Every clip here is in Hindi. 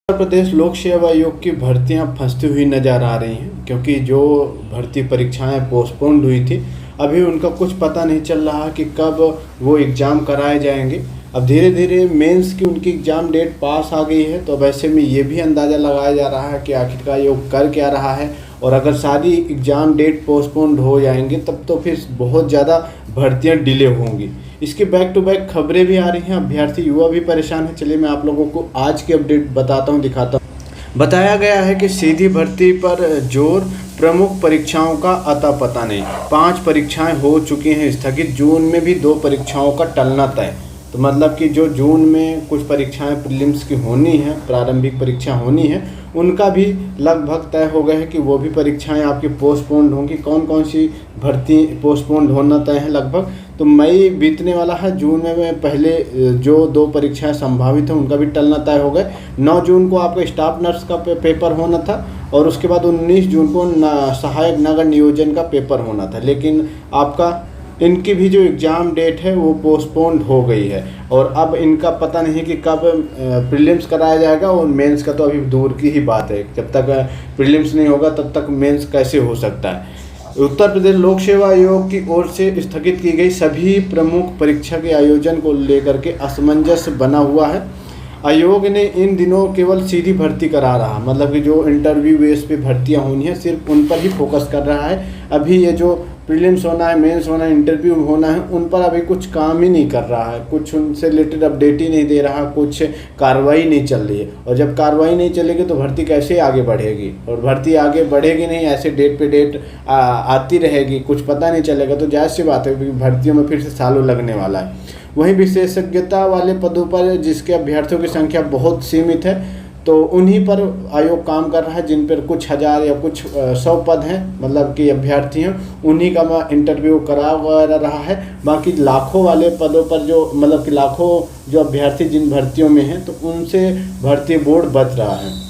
उत्तर प्रदेश लोक सेवा आयोग की भर्तियां फंसती हुई नज़र आ रही हैं, क्योंकि जो भर्ती परीक्षाएं पोस्टपोन्ड हुई थी अभी उनका कुछ पता नहीं चल रहा कि कब वो एग्ज़ाम कराए जाएंगे। अब धीरे धीरे मेंस की उनकी एग्ज़ाम डेट पास आ गई है, तो वैसे में ये भी अंदाज़ा लगाया जा रहा है कि आखिरकार आयोग कर क्या रहा है। और अगर सारी एग्ज़ाम डेट पोस्टपोन्ड हो जाएंगे तब तो फिर बहुत ज़्यादा भर्तियाँ डिले होंगी। इसकी बैक टू बैक खबरें भी आ रही हैं, अभ्यर्थी युवा भी परेशान है। चलिए मैं आप लोगों को आज की अपडेट बताता हूं, दिखाता हूं। बताया गया है कि सीधी भर्ती पर जोर, प्रमुख परीक्षाओं का अता पता नहीं। 5 परीक्षाएं हो चुकी हैं स्थगित, जून में भी 2 परीक्षाओं का टलना तय। तो मतलब कि जो जून में कुछ परीक्षाएं प्रीलिम्स की होनी है, प्रारंभिक परीक्षा होनी है, उनका भी लगभग तय हो गया है कि वो भी परीक्षाएं आपकी पोस्टपोन्ड होंगी। कौन कौन सी भर्ती पोस्टपोन्ड होना तय है लगभग, तो मई बीतने वाला है। जून में पहले जो 2 परीक्षाएं संभावित हैं उनका भी टलना तय हो गए। 9 जून को आपका स्टाफ नर्स का पेपर होना था और उसके बाद 19 जून को सहायक नगर नियोजन का पेपर होना था, लेकिन आपका इनकी भी जो एग्ज़ाम डेट है वो पोस्टपोन्ड हो गई है। और अब इनका पता नहीं कि कब प्रीलिम्स कराया जाएगा, और मेंस का तो अभी दूर की ही बात है। जब तक प्रीलिम्स नहीं होगा तब तक मेंस कैसे हो सकता है। उत्तर प्रदेश लोक सेवा आयोग की ओर से स्थगित की गई सभी प्रमुख परीक्षा के आयोजन को लेकर के असमंजस बना हुआ है। आयोग ने इन दिनों केवल सीधी भर्ती करा रहा, मतलब कि जो इंटरव्यू बेस पे भर्तियां होनी है सिर्फ उन पर ही फोकस कर रहा है। अभी ये जो प्रीलिम्स होना है, मेंस होना है, इंटरव्यू होना है, उन पर अभी कुछ काम ही नहीं कर रहा है, कुछ उनसे रिलेटेड अपडेट ही नहीं दे रहा, कुछ कार्रवाई नहीं चल रही है। और जब कार्रवाई नहीं चलेगी तो भर्ती कैसे आगे बढ़ेगी, और भर्ती आगे बढ़ेगी नहीं, ऐसे डेट पे डेट आती रहेगी, कुछ पता नहीं चलेगा, तो जायज़ सी बात है भर्तियों में फिर से सालों लगने वाला है। वहीं विशेषज्ञता वाले पदों पर जिसके अभ्यर्थियों की संख्या बहुत सीमित है, तो उन्हीं पर आयोग काम कर रहा है, जिन पर कुछ हज़ार या कुछ 100 पद हैं, मतलब कि अभ्यर्थी हैं, उन्हीं का इंटरव्यू करा रहा है। बाकी लाखों वाले पदों पर जो मतलब कि लाखों जो अभ्यर्थी जिन भर्तियों में हैं, तो उनसे भर्ती बोर्ड बच रहा है।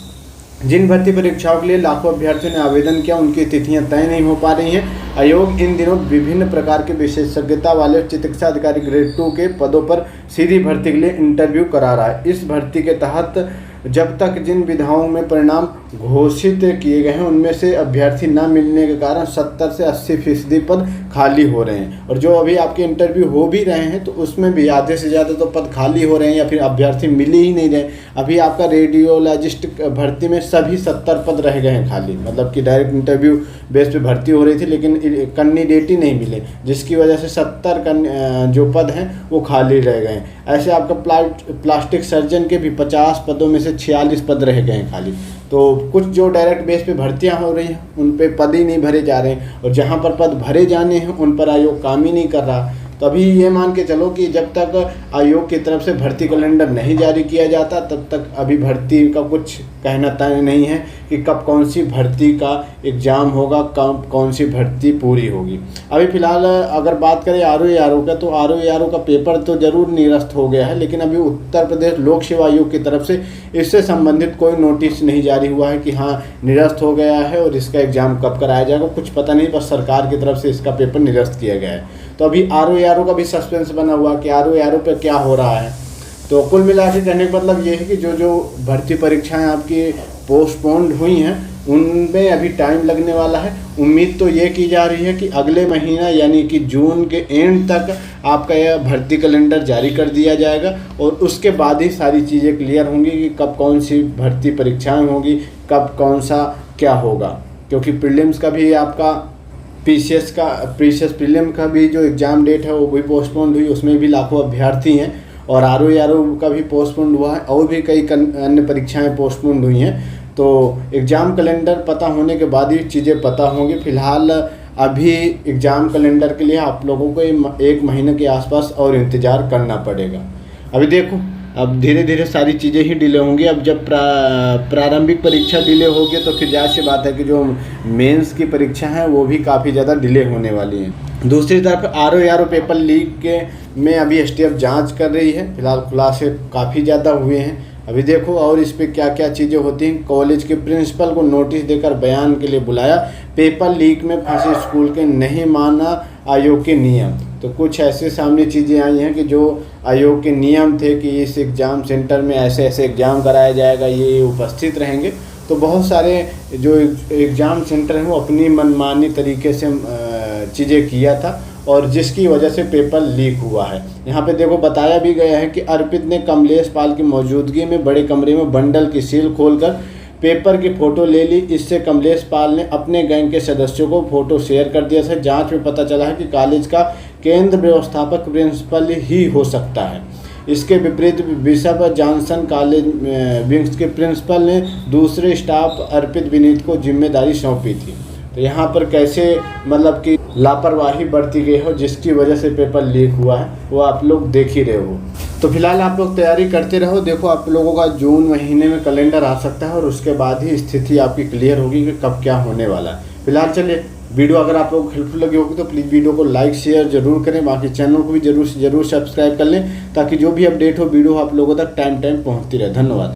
जिन भर्ती परीक्षाओं के लिए लाखों अभ्यर्थियों ने आवेदन किया, उनकी तिथियां तय नहीं हो पा रही हैं। आयोग इन दिनों विभिन्न प्रकार के विशेषज्ञता वाले चिकित्सा अधिकारी ग्रेड 2 के पदों पर सीधी भर्ती के लिए इंटरव्यू करा रहा है। इस भर्ती के तहत जब तक जिन विधाओं में परिणाम घोषित किए गए हैं उनमें से अभ्यर्थी न मिलने के कारण 70 से 80% पद खाली हो रहे हैं। और जो अभी आपके इंटरव्यू हो भी रहे हैं तो उसमें भी आधे से ज़्यादा तो पद खाली हो रहे हैं या फिर अभ्यर्थी मिल ही नहीं रहे। अभी आपका रेडियोलॉजिस्ट भर्ती में सभी 70 पद रह गए हैं खाली, मतलब कि डायरेक्ट इंटरव्यू बेस पे भर्ती हो रही थी लेकिन कैंडिडेट ही नहीं मिले, जिसकी वजह से 70 जो पद हैं वो खाली रह गए हैं। ऐसे आपका प्लास्टिक सर्जन के भी 50 पदों में से 46 पद रह गए हैं खाली। तो कुछ जो डायरेक्ट बेस पे भर्तियां हो रही हैं उन पे पद ही नहीं भरे जा रहे हैं, और जहां पर पद भरे जाने हैं उन पर आयोग काम ही नहीं कर रहा। तो अभी ये मान के चलो कि जब तक आयोग की तरफ से भर्ती कैलेंडर नहीं जारी किया जाता तब तक अभी भर्ती का कुछ कहना तय नहीं है कि कब कौन सी भर्ती का एग्ज़ाम होगा, कब कौन सी भर्ती पूरी होगी। अभी फ़िलहाल अगर बात करें आरओ का, तो आरओ का पेपर तो ज़रूर निरस्त हो गया है, लेकिन अभी उत्तर प्रदेश लोक सेवा आयोग की तरफ से इससे संबंधित कोई नोटिस नहीं जारी हुआ है कि हाँ निरस्त हो गया है और इसका एग्ज़ाम कब कराया जाएगा, कुछ पता नहीं। बस सरकार की तरफ से इसका पेपर निरस्त किया गया है। तो अभी आरओ का भी सस्पेंस बना हुआ कि आरओ पे क्या हो रहा है। तो कुल मिला के कहने का मतलब ये है कि जो भर्ती परीक्षाएं आपकी पोस्टपोन्ड हुई हैं उनमें अभी टाइम लगने वाला है। उम्मीद तो ये की जा रही है कि अगले महीना यानी कि जून के एंड तक आपका यह भर्ती कैलेंडर जारी कर दिया जाएगा, और उसके बाद ही सारी चीज़ें क्लियर होंगी कि कब कौन सी भर्ती परीक्षाएं होंगी, कब कौन सा क्या होगा। क्योंकि प्रीलिम्स का भी आपका पीसीएस प्रीलिम का भी जो एग्ज़ाम डेट है वो भी पोस्टपोन्ड हुई, उसमें भी लाखों अभ्यर्थी हैं। और आरओ का भी पोस्टपोन्ड हुआ है, और भी कई अन्य परीक्षाएं पोस्टपोन्ड हुई हैं। तो एग्ज़ाम कैलेंडर पता होने के बाद ही चीज़ें पता होंगी। फ़िलहाल अभी एग्ज़ाम कैलेंडर के लिए आप लोगों को 1 महीने के आसपास और इंतज़ार करना पड़ेगा। अभी देखो, अब धीरे धीरे सारी चीज़ें ही डिले होंगी। अब जब प्रारंभिक परीक्षा डिले होगी तो फिर जाहिर सी बात है कि जो मेंस की परीक्षा है वो भी काफ़ी ज़्यादा डिले होने वाली हैं। दूसरी तरफ आरओ पेपर लीक के में अभी एसटीएफ जांच कर रही है। फिलहाल खुलासे काफ़ी ज़्यादा हुए हैं। अभी देखो और इस पर क्या क्या चीज़ें होती हैं। कॉलेज के प्रिंसिपल को नोटिस देकर बयान के लिए बुलाया। पेपर लीक में फंसे स्कूल के नहीं माना आयोग के नियम। तो कुछ ऐसे सामने चीज़ें आई हैं कि जो आयोग के नियम थे कि इस एग्ज़ाम सेंटर में ऐसे ऐसे एग्ज़ाम कराया जाएगा, ये उपस्थित रहेंगे, तो बहुत सारे जो एग्ज़ाम सेंटर हैं वो अपनी मनमानी तरीके से चीज़ें किया था और जिसकी वजह से पेपर लीक हुआ है। यहाँ पे देखो बताया भी गया है कि अर्पित ने कमलेश पाल की मौजूदगी में बड़े कमरे में बंडल की सील खोलकर पेपर की फ़ोटो ले ली। इससे कमलेश पाल ने अपने गैंग के सदस्यों को फ़ोटो शेयर कर दिया था। जांच में पता चला है कि कॉलेज का केंद्र व्यवस्थापक प्रिंसिपल ही हो सकता है। इसके विपरीत बिशप जॉनसन कॉलेज विंग्स के प्रिंसिपल ने दूसरे स्टाफ अर्पित विनीत को जिम्मेदारी सौंपी थी। तो यहाँ पर कैसे मतलब कि लापरवाही बरती गई हो जिसकी वजह से पेपर लीक हुआ है वो आप लोग देख ही रहे हो। तो फिलहाल आप लोग तैयारी करते रहो। देखो आप लोगों का जून महीने में कैलेंडर आ सकता है और उसके बाद ही स्थिति आपकी क्लियर होगी कि कब क्या होने वाला है। फिलहाल चलिए, वीडियो अगर आप लोगों को हेल्पफुल लगी होगी तो प्लीज़ वीडियो को लाइक शेयर जरूर करें। बाकी चैनल को भी जरूर से जरूर सब्सक्राइब कर लें ताकि जो भी अपडेट हो वीडियो आप लोगों तक टाइम पहुँचती रहे। धन्यवाद।